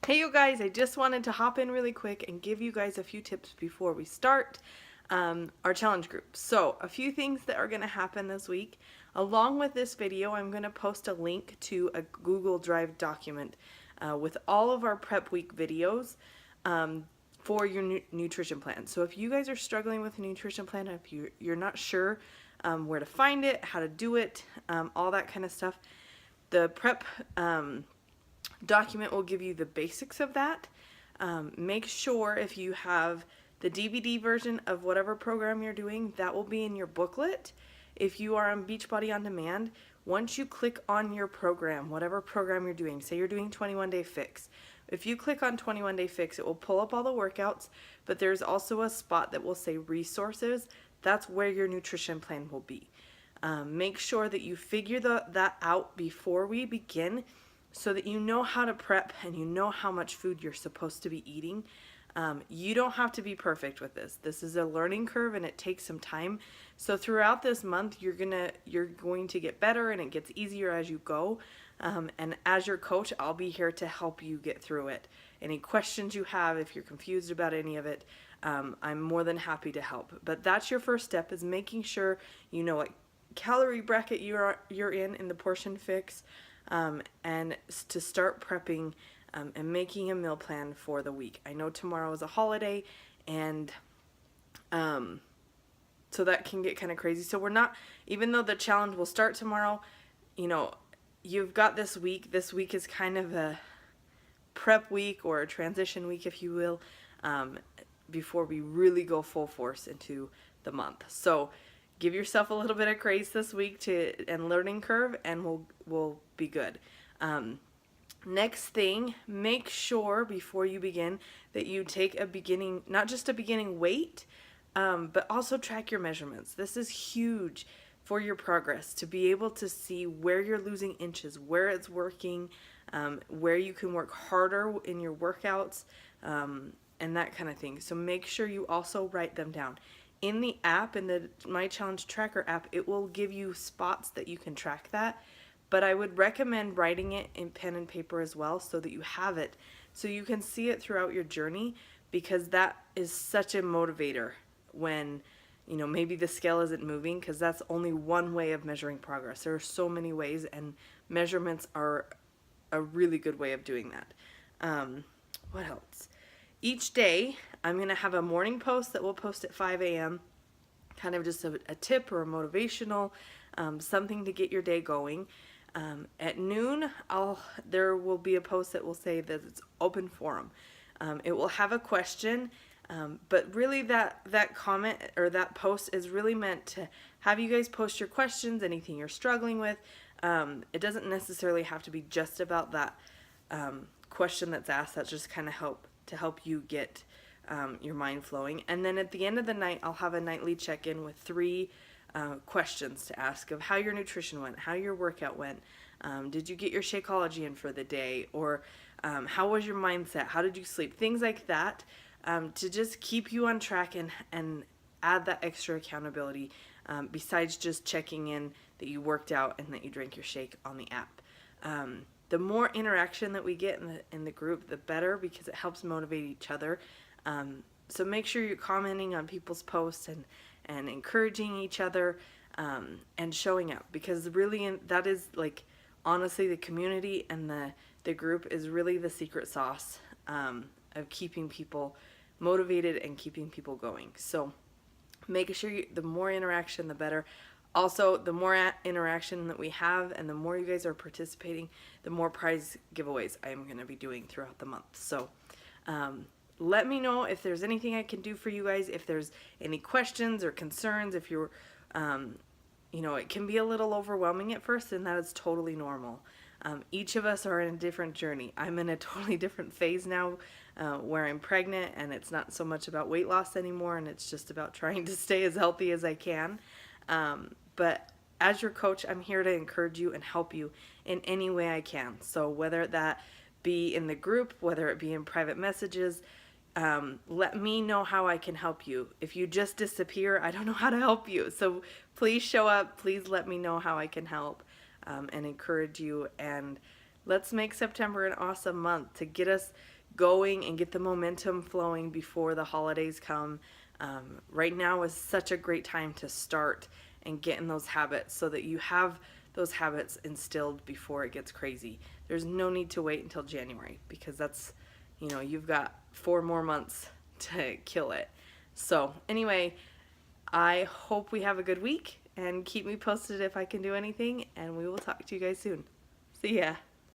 Hey you guys, I just wanted to hop in really quick and give you guys a few tips before we start our challenge group. So a few things that are going to happen this week. Along with this video, I'm going to post a link to a Google Drive document with all of our prep week videos for your nutrition plan. So if you guys are struggling with a nutrition plan, if you're not sure where to find it, how to do it, all that kind of stuff, the prep document will give you the basics of that. Make sure if you have the DVD version of whatever program you're doing, that will be in your booklet. If you are on Beachbody On Demand, once you click on your program, whatever program you're doing, say you're doing 21 Day Fix, if you click on 21 Day Fix, it will pull up all the workouts, but there's also a spot that will say resources. That's where your nutrition plan will be. Make sure that you figure that out before we begin, so that you know how to prep and you know how much food you're supposed to be eating. You don't have to be perfect with this. This is a learning curve and it takes some time. So throughout this month, you're going to get better and it gets easier as you go. And as your coach, I'll be here to help you get through it. Any questions you have, if you're confused about any of it, I'm more than happy to help. But that's your first step, is making sure you know what calorie bracket you're in the portion fix. And to start prepping and making a meal plan for the week. I know tomorrow is a holiday, and so that can get kind of crazy. So we're not, even though the challenge will start tomorrow, you've got this week. This week is kind of a prep week or a transition week, if you will, before we really go full force into the month. So give yourself a little bit of grace this week and learning curve, and we'll be good. Next thing, make sure before you begin that you take not just a beginning weight, but also track your measurements. This is huge for your progress, to be able to see where you're losing inches, where it's working, where you can work harder in your workouts, and that kind of thing. So make sure you also write them down. In the app, in the My Challenge Tracker app, it will give you spots that you can track that, but I would recommend writing it in pen and paper as well, so that you have it, so you can see it throughout your journey, because that is such a motivator when maybe the scale isn't moving, because that's only one way of measuring progress. There are so many ways, and measurements are a really good way of doing that. What else? Each day, I'm going to have a morning post that we'll post at 5 a.m., kind of just a tip or a motivational, something to get your day going. At noon, there will be a post that will say that it's open forum. It will have a question, but really that comment or that post is really meant to have you guys post your questions, anything you're struggling with. It doesn't necessarily have to be just about that question that's asked. That's just kind of help you get your mind flowing. And then at the end of the night, I'll have a nightly check-in with 3 questions to ask of how your nutrition went, how your workout went, did you get your Shakeology in for the day, or how was your mindset, how did you sleep, things like that, to just keep you on track and add that extra accountability, besides just checking in that you worked out and that you drank your shake on the app. The more interaction that we get in the group, the better, because it helps motivate each other. So make sure you're commenting on people's posts and encouraging each other, and showing up, because really that is, like, honestly, the community and the group is really the secret sauce of keeping people motivated and keeping people going. So make sure the more interaction, the better. Also, the more interaction that we have and the more you guys are participating, the more prize giveaways I am going to be doing throughout the month. So let me know if there's anything I can do for you guys, if there's any questions or concerns, if you're, it can be a little overwhelming at first, and that is totally normal. Each of us are in a different journey. I'm in a totally different phase now, where I'm pregnant, and it's not so much about weight loss anymore, and it's just about trying to stay as healthy as I can. But as your coach, I'm here to encourage you and help you in any way I can. So whether that be in the group, whether it be in private messages, let me know how I can help you. If you just disappear, I don't know how to help you. So please show up. Please let me know how I can help, and encourage you, and Let's make September an awesome month to get us going and get the momentum flowing before the holidays come. Right now is such a great time to start and get in those habits so that you have those habits instilled before it gets crazy. There's no need to wait until January because that's, you've got 4 more months to kill it. So, anyway, I hope we have a good week and keep me posted if I can do anything, and we will talk to you guys soon. See ya.